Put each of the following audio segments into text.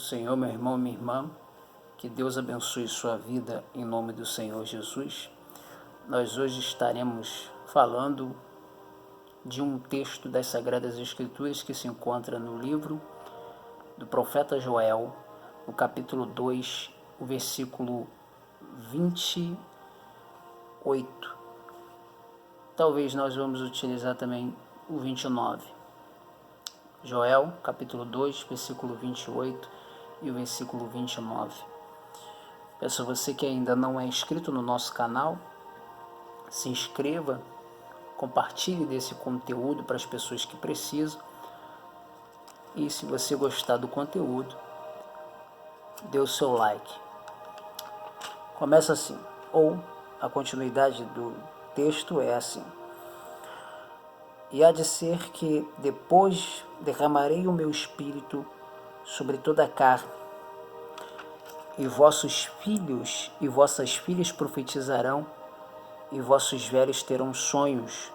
Senhor, meu irmão, minha irmã, que Deus abençoe sua vida em nome do Senhor Jesus. Nós hoje estaremos falando de um texto das Sagradas Escrituras que se encontra no livro do profeta Joel, no capítulo 2, o versículo 28. Talvez nós vamos utilizar também o 29. Joel, capítulo 2, versículo 28 e o versículo 29. Peço a você que ainda não é inscrito no nosso canal, se inscreva, compartilhe desse conteúdo para as pessoas que precisam. E se você gostar do conteúdo, dê o seu like. Começa assim, ou a continuidade do texto é assim. E há de ser que depois derramarei o meu espírito sobre toda a carne, e vossos filhos e vossas filhas profetizarão, e vossos velhos terão sonhos,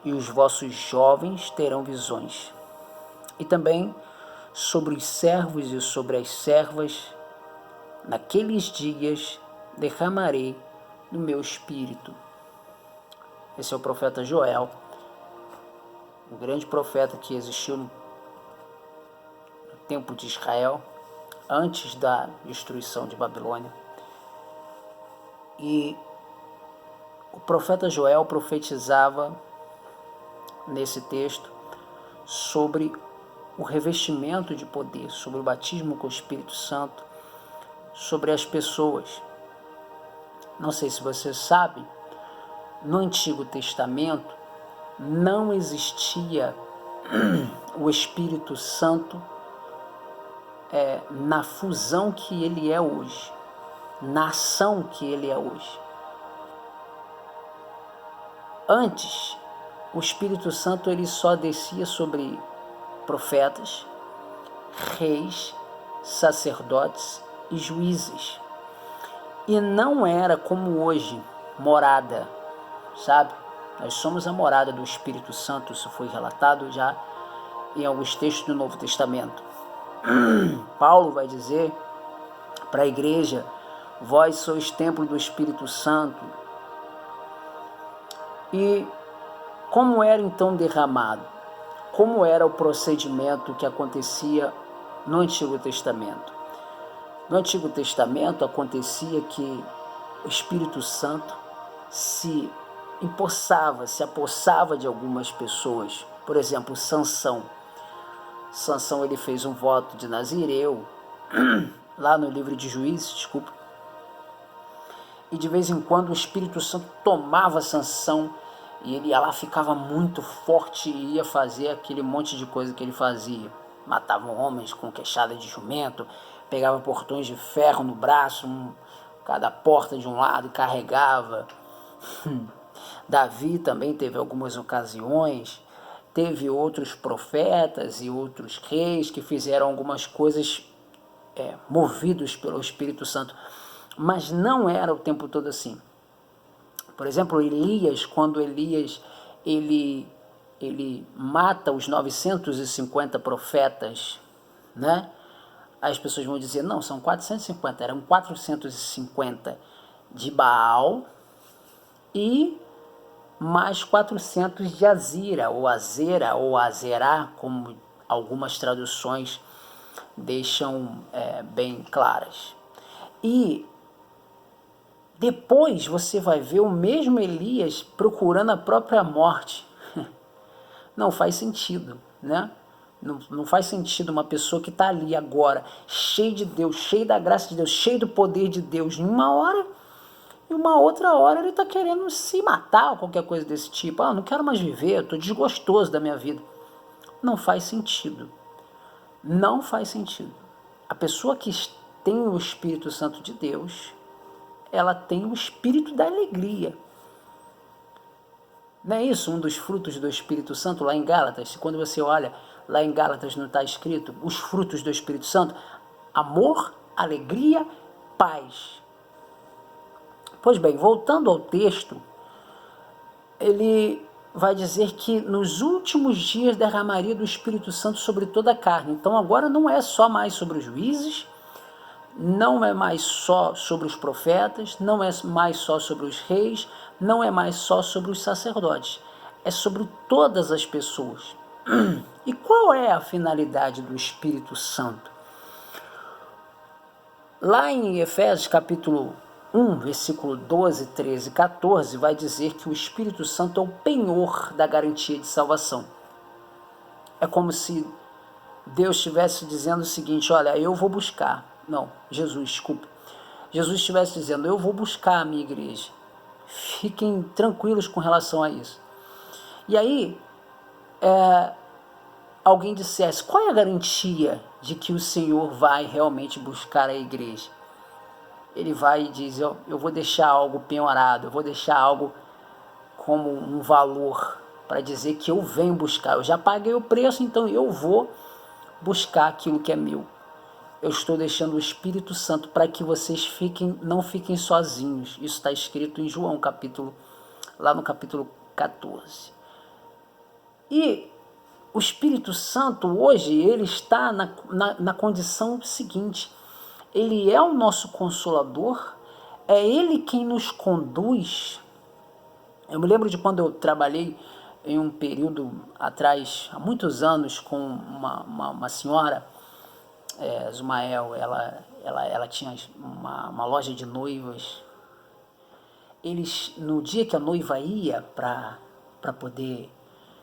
e os vossos jovens terão visões. E também sobre os servos e sobre as servas, naqueles dias derramarei no meu espírito. Esse é o profeta Joel, um grande profeta que existiu no tempo de Israel, antes da destruição de Babilônia. E o profeta Joel profetizava nesse texto sobre o revestimento de poder, sobre o batismo com o Espírito Santo, sobre as pessoas. Não sei se você sabe, no Antigo Testamento não existia o Espírito Santo na fusão que ele é hoje, na ação que ele é hoje. Antes, o Espírito Santo ele só descia sobre profetas, reis, sacerdotes e juízes. E não era como hoje, morada, sabe? Nós somos a morada do Espírito Santo, isso foi relatado já em alguns textos do Novo Testamento. Paulo vai dizer para a igreja: vós sois templo do Espírito Santo. E como era então derramado? Como era o procedimento que acontecia no Antigo Testamento? No Antigo Testamento acontecia que o Espírito Santo se apossava de algumas pessoas. Por exemplo, Sansão ele fez um voto de Nazireu, lá no livro de Juízes, e de vez em quando o Espírito Santo tomava Sansão, e ele ia lá, ficava muito forte e ia fazer aquele monte de coisa que ele fazia. Matava homens com queixada de jumento, pegava portões de ferro no braço, cada porta de um lado, e carregava. Davi também teve algumas ocasiões, teve outros profetas e outros reis que fizeram algumas coisas movidos pelo Espírito Santo, mas não era o tempo todo assim. Por exemplo, Elias, quando ele mata os 950 profetas, né? As pessoas vão dizer, não, são 450, eram 450 de Baal e mais 400 de Azira, ou Azera, ou Azerá, como algumas traduções deixam bem claras. E depois você vai ver o mesmo Elias procurando a própria morte. Não faz sentido, né? Não faz sentido uma pessoa que está ali agora, cheio de Deus, cheio da graça de Deus, cheio do poder de Deus, em uma hora, e uma outra hora ele está querendo se matar ou qualquer coisa desse tipo. Não quero mais viver, estou desgostoso da minha vida. Não faz sentido. Não faz sentido. A pessoa que tem o Espírito Santo de Deus, ela tem o espírito da alegria. Não é isso um dos frutos do Espírito Santo lá em Gálatas? Quando você olha lá em Gálatas, não está escrito os frutos do Espírito Santo? Amor, alegria, paz. Pois bem, voltando ao texto, ele vai dizer que nos últimos dias derramaria do Espírito Santo sobre toda a carne. Então agora não é só mais sobre os juízes, não é mais só sobre os profetas, não é mais só sobre os reis, não é mais só sobre os sacerdotes, é sobre todas as pessoas. E qual é a finalidade do Espírito Santo? Lá em Efésios capítulo 1, versículo 12, 13 e 14, vai dizer que o Espírito Santo é o penhor da garantia de salvação. É como se Deus estivesse dizendo o seguinte: olha, eu vou buscar. Não, Jesus, desculpa. Jesus estivesse dizendo: eu vou buscar a minha igreja. Fiquem tranquilos com relação a isso. E aí, alguém dissesse: qual é a garantia de que o Senhor vai realmente buscar a igreja? Ele vai e diz: eu vou deixar algo penhorado, eu vou deixar algo como um valor para dizer que eu venho buscar. Eu já paguei o preço, então eu vou buscar aquilo que é meu. Eu estou deixando o Espírito Santo para que vocês não fiquem sozinhos. Isso está escrito em João, lá no capítulo 14. E o Espírito Santo hoje, ele está na condição seguinte: ele é o nosso consolador, é ele quem nos conduz. Eu me lembro de quando eu trabalhei em um período atrás, há muitos anos, com uma senhora, Zumael. Ela tinha uma loja de noivas. No dia que a noiva ia para poder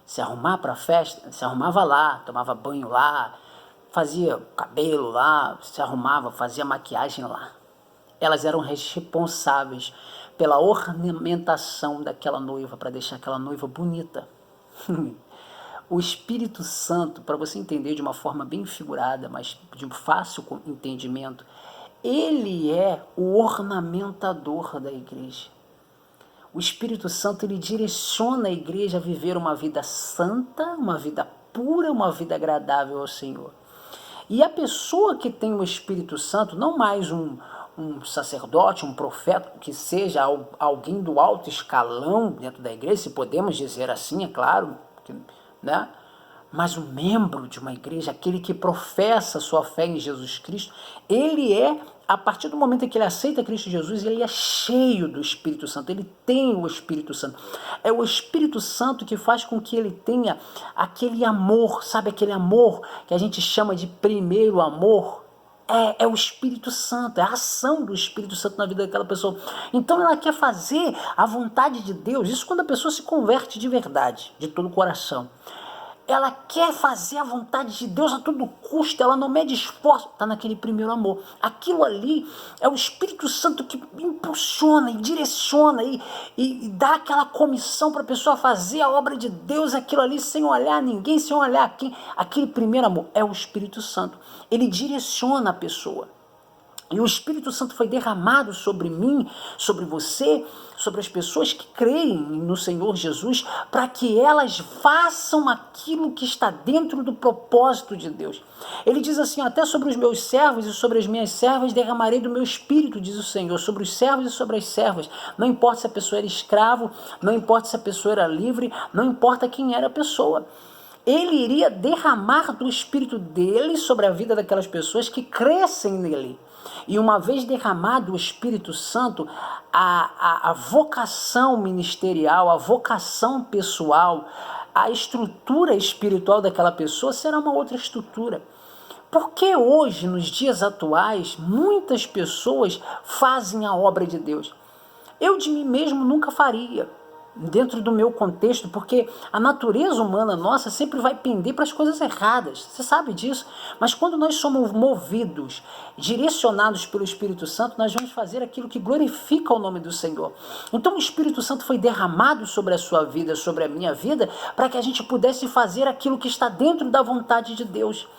se arrumar para a festa, se arrumava lá, tomava banho lá, fazia cabelo lá, se arrumava, fazia maquiagem lá. Elas eram responsáveis pela ornamentação daquela noiva, para deixar aquela noiva bonita. O Espírito Santo, para você entender de uma forma bem figurada, mas de um fácil entendimento, ele é o ornamentador da igreja. O Espírito Santo, ele direciona a igreja a viver uma vida santa, uma vida pura, uma vida agradável ao Senhor. E a pessoa que tem o Espírito Santo, não mais um sacerdote, um profeta, que seja alguém do alto escalão dentro da igreja, se podemos dizer assim, é claro, né? Mas um membro de uma igreja, aquele que professa sua fé em Jesus Cristo, ele a partir do momento em que ele aceita Cristo Jesus, ele é cheio do Espírito Santo, ele tem o Espírito Santo. É o Espírito Santo que faz com que ele tenha aquele amor, sabe, aquele amor que a gente chama de primeiro amor. É o Espírito Santo, é a ação do Espírito Santo na vida daquela pessoa. Então ela quer fazer a vontade de Deus. Isso quando a pessoa se converte de verdade, de todo o coração. Ela quer fazer a vontade de Deus a todo custo, ela não mede esforço, está naquele primeiro amor. Aquilo ali é o Espírito Santo que impulsiona e direciona e dá aquela comissão para a pessoa fazer a obra de Deus, aquilo ali sem olhar ninguém, sem olhar quem. Aquele primeiro amor é o Espírito Santo, ele direciona a pessoa. E o Espírito Santo foi derramado sobre mim, sobre você, sobre as pessoas que creem no Senhor Jesus, para que elas façam aquilo que está dentro do propósito de Deus. Ele diz assim: até sobre os meus servos e sobre as minhas servas derramarei do meu Espírito, diz o Senhor, sobre os servos e sobre as servas. Não importa se a pessoa era escravo, não importa se a pessoa era livre, não importa quem era a pessoa. Ele iria derramar do Espírito dele sobre a vida daquelas pessoas que crescem nele. E uma vez derramado o Espírito Santo, a vocação ministerial, a vocação pessoal, a estrutura espiritual daquela pessoa será uma outra estrutura. Porque hoje, nos dias atuais, muitas pessoas fazem a obra de Deus. Eu de mim mesmo nunca faria, dentro do meu contexto, porque a natureza humana nossa sempre vai pender para as coisas erradas, você sabe disso, mas quando nós somos movidos, direcionados pelo Espírito Santo, nós vamos fazer aquilo que glorifica o nome do Senhor. Então o Espírito Santo foi derramado sobre a sua vida, sobre a minha vida, para que a gente pudesse fazer aquilo que está dentro da vontade de Deus.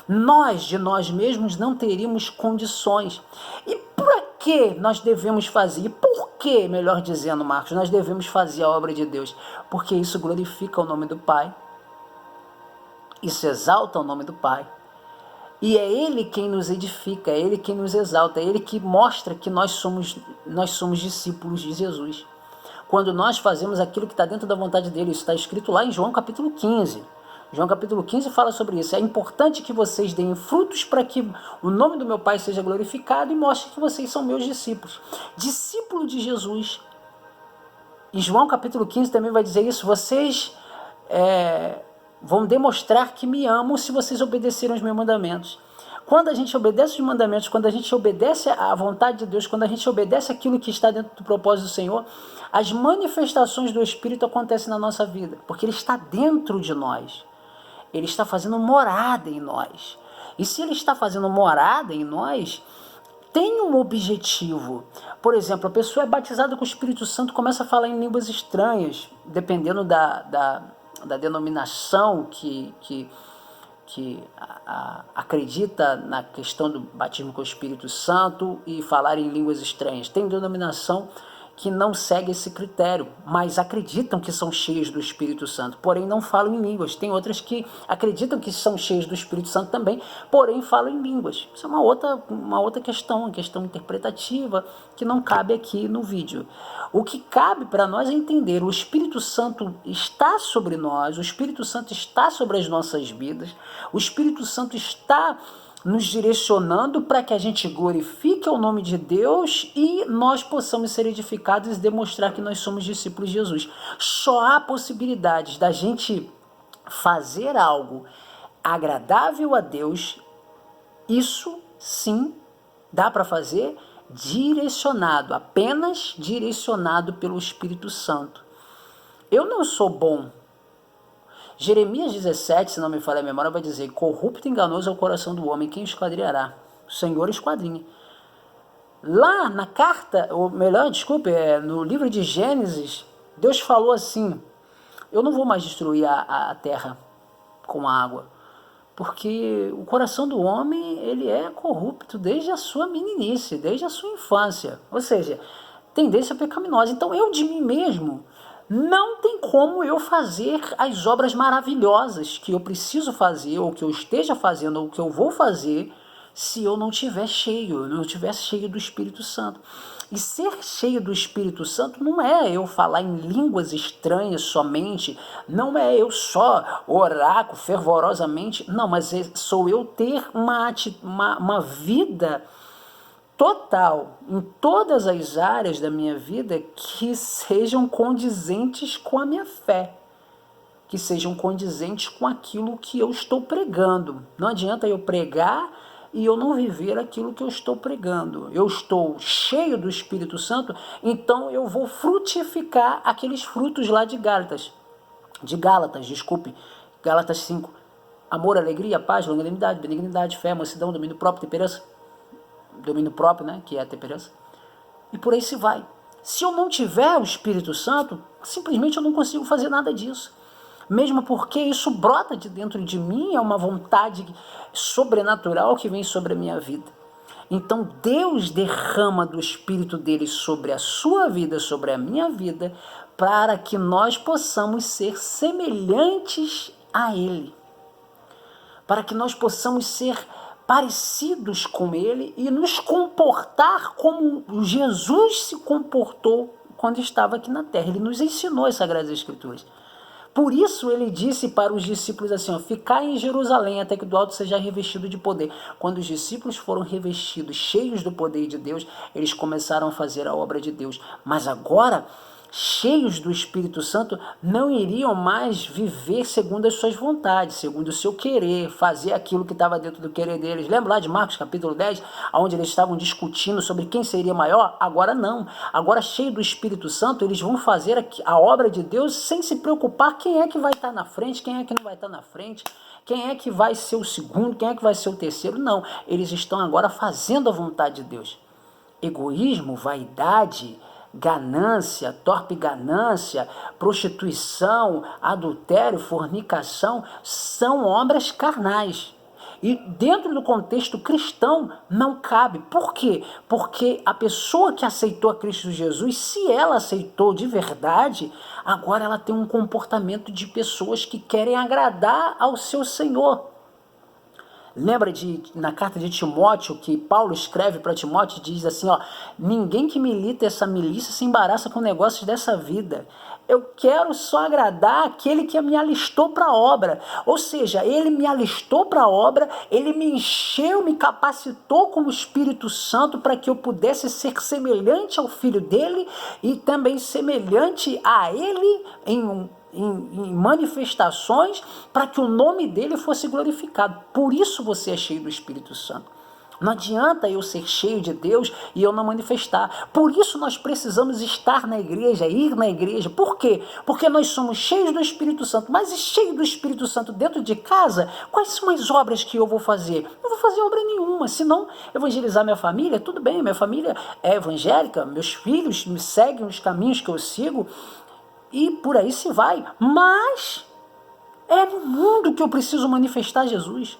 Nós, de nós mesmos, não teríamos condições. E para que nós devemos fazer? E por que, melhor dizendo, Marcos, nós devemos fazer a obra de Deus? Porque isso glorifica o nome do Pai. Isso exalta o nome do Pai. E é Ele quem nos edifica, é Ele quem nos exalta, é Ele que mostra que nós somos discípulos de Jesus. quando nós fazemos aquilo que está dentro da vontade dele. Isso está escrito lá em João capítulo 15. João capítulo 15 fala sobre isso. É importante que vocês deem frutos para que o nome do meu Pai seja glorificado e mostre que vocês são meus discípulos. Discípulo de Jesus. E João capítulo 15 também vai dizer isso. Vocês vão demonstrar que me amam se vocês obedecerem os meus mandamentos. Quando a gente obedece os mandamentos, quando a gente obedece à vontade de Deus, quando a gente obedece aquilo que está dentro do propósito do Senhor, as manifestações do Espírito acontecem na nossa vida, porque Ele está dentro de nós. Ele está fazendo morada em nós. E se Ele está fazendo morada em nós, tem um objetivo. Por exemplo, a pessoa é batizada com o Espírito Santo, começa a falar em línguas estranhas, dependendo da denominação que acredita na questão do batismo com o Espírito Santo e falar em línguas estranhas. Tem denominação que não segue esse critério, mas acreditam que são cheios do Espírito Santo, porém não falam em línguas. Tem outras que acreditam que são cheios do Espírito Santo também, porém falam em línguas. Isso é uma outra questão, uma questão interpretativa que não cabe aqui no vídeo. O que cabe para nós é entender: o Espírito Santo está sobre nós, o Espírito Santo está sobre as nossas vidas, o Espírito Santo está nos direcionando para que a gente glorifique o nome de Deus e nós possamos ser edificados e demonstrar que nós somos discípulos de Jesus. Só há possibilidades da gente fazer algo agradável a Deus. Isso sim dá para fazer direcionado, apenas direcionado pelo Espírito Santo. Eu não sou bom. Jeremias 17, se não me falha a memória, vai dizer: corrupto e enganoso é o coração do homem, quem o esquadrinhará? O Senhor esquadrinha. Lá na carta, ou melhor, desculpe, no livro de Gênesis, Deus falou assim: eu não vou mais destruir a terra com água, porque o coração do homem, ele é corrupto desde a sua meninice, desde a sua infância, ou seja, tendência pecaminosa. Então eu de mim mesmo não tem como eu fazer as obras maravilhosas que eu preciso fazer, ou que eu esteja fazendo, ou que eu vou fazer, se eu não estiver cheio, não estiver cheio do Espírito Santo. E ser cheio do Espírito Santo não é eu falar em línguas estranhas somente, não é eu só orar fervorosamente, não, mas sou eu ter uma vida total, em todas as áreas da minha vida, que sejam condizentes com a minha fé, que sejam condizentes com aquilo que eu estou pregando. Não adianta eu pregar e eu não viver aquilo que eu estou pregando. Eu estou cheio do Espírito Santo, então eu vou frutificar aqueles frutos lá de Gálatas, Gálatas 5, amor, alegria, paz, longanimidade, benignidade, fé, mansidão, domínio próprio, temperança, domínio próprio, né, que é a temperança, e por aí se vai. Se eu não tiver o Espírito Santo, simplesmente eu não consigo fazer nada disso, mesmo porque isso brota de dentro de mim, é uma vontade sobrenatural que vem sobre a minha vida. Então Deus derrama do Espírito dele sobre a sua vida, sobre a minha vida, para que nós possamos ser semelhantes a Ele, para que nós possamos ser parecidos com Ele e nos comportar como Jesus se comportou quando estava aqui na terra. Ele nos ensinou as Sagradas Escrituras. Por isso ele disse para os discípulos assim: ficai em Jerusalém até que do alto seja revestido de poder. Quando os discípulos foram revestidos, cheios do poder de Deus, eles começaram a fazer a obra de Deus. Mas agora, cheios do Espírito Santo, não iriam mais viver segundo as suas vontades, segundo o seu querer, fazer aquilo que estava dentro do querer deles. Lembra lá de Marcos capítulo 10, onde eles estavam discutindo sobre quem seria maior? Agora não. Agora, cheio do Espírito Santo, eles vão fazer a obra de Deus sem se preocupar quem é que vai estar na frente, quem é que não vai estar na frente, quem é que vai ser o segundo, quem é que vai ser o terceiro. Não, eles estão agora fazendo a vontade de Deus. Egoísmo, vaidade, ganância, torpe ganância, prostituição, adultério, fornicação, são obras carnais. E dentro do contexto cristão não cabe. Por quê? Porque a pessoa que aceitou a Cristo Jesus, se ela aceitou de verdade, agora ela tem um comportamento de pessoas que querem agradar ao seu Senhor. Lembra na carta de Timóteo, que Paulo escreve para Timóteo, diz assim, ó, ninguém que milita essa milícia se embaraça com negócios dessa vida. Eu quero só agradar aquele que me alistou para a obra. Ou seja, ele me alistou para a obra, ele me encheu, me capacitou com o Espírito Santo para que eu pudesse ser semelhante ao Filho dele e também semelhante a ele em manifestações, para que o nome dele fosse glorificado. Por isso você é cheio do Espírito Santo. Não adianta eu ser cheio de Deus e eu não manifestar. Por isso nós precisamos estar na igreja, ir na igreja. Por quê? Porque nós somos cheios do Espírito Santo. Mas cheio do Espírito Santo dentro de casa, quais são as obras que eu vou fazer? Não vou fazer obra nenhuma. Se não evangelizar minha família, tudo bem, minha família é evangélica, meus filhos me seguem os caminhos que eu sigo, e por aí se vai. Mas é no mundo que eu preciso manifestar Jesus.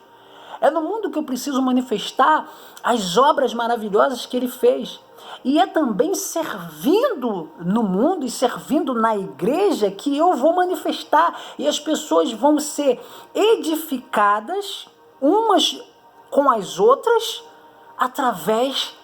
É no mundo que eu preciso manifestar as obras maravilhosas que ele fez. E é também servindo no mundo e servindo na igreja que eu vou manifestar. E as pessoas vão ser edificadas umas com as outras através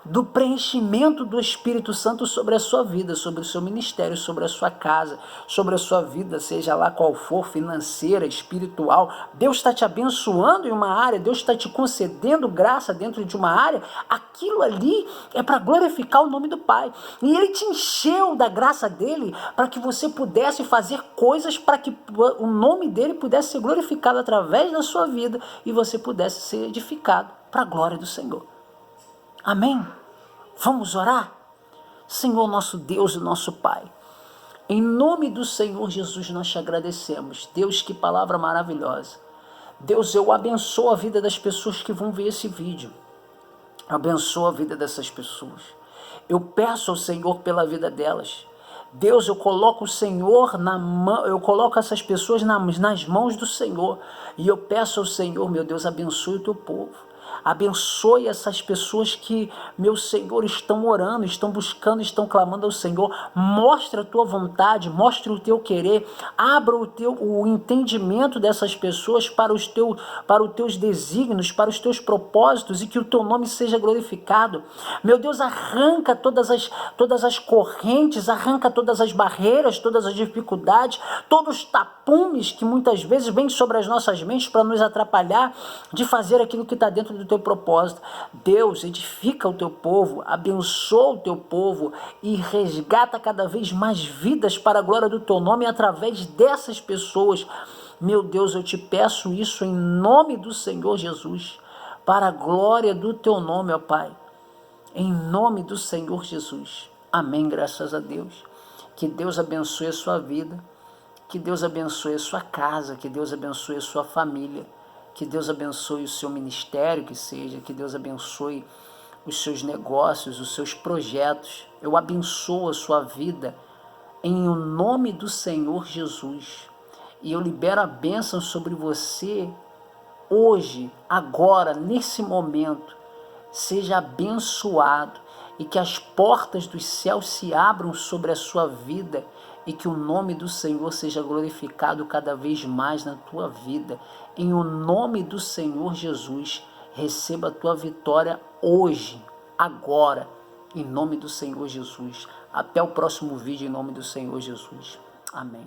do preenchimento do Espírito Santo sobre a sua vida, sobre o seu ministério, sobre a sua casa, sobre a sua vida, seja lá qual for, financeira, espiritual. Deus está te abençoando em uma área, Deus está te concedendo graça dentro de uma área, aquilo ali é para glorificar o nome do Pai. E Ele te encheu da graça dEle para que você pudesse fazer coisas para que o nome dEle pudesse ser glorificado através da sua vida e você pudesse ser edificado para a glória do Senhor. Amém? Vamos orar? Senhor nosso Deus e nosso Pai, em nome do Senhor Jesus nós te agradecemos. Deus, que palavra maravilhosa. Deus, eu abençoo a vida das pessoas que vão ver esse vídeo. Abençoa a vida dessas pessoas. Eu peço ao Senhor pela vida delas. Deus, eu coloco o Senhor na mão, eu coloco essas pessoas nas mãos do Senhor. E eu peço ao Senhor, meu Deus, abençoe o teu povo. Abençoe essas pessoas que, meu Senhor, estão orando, estão buscando, estão clamando ao Senhor. Mostra a tua vontade, mostra o teu querer, abra o entendimento dessas pessoas para os teus desígnios, para os teus propósitos, e que o teu nome seja glorificado. Meu Deus, arranca todas as correntes, arranca todas as barreiras, todas as dificuldades, todos os tapumes que muitas vezes vêm sobre as nossas mentes para nos atrapalhar de fazer aquilo que está dentro do teu propósito. Deus, edifica o teu povo, abençoa o teu povo e resgata cada vez mais vidas para a glória do teu nome através dessas pessoas. Meu Deus, eu te peço isso em nome do Senhor Jesus, para a glória do teu nome, ó Pai, em nome do Senhor Jesus. Amém, graças a Deus. Que Deus abençoe a sua vida, que Deus abençoe a sua casa, que Deus abençoe a sua família, que Deus abençoe o seu ministério, que Deus abençoe os seus negócios, os seus projetos. Eu abençoo a sua vida em o nome do Senhor Jesus. E eu libero a bênção sobre você hoje, agora, nesse momento. Seja abençoado e que as portas dos céus se abram sobre a sua vida e que o nome do Senhor seja glorificado cada vez mais na tua vida. Em o nome do Senhor Jesus, receba a tua vitória hoje, agora, em nome do Senhor Jesus. Até o próximo vídeo, em nome do Senhor Jesus. Amém.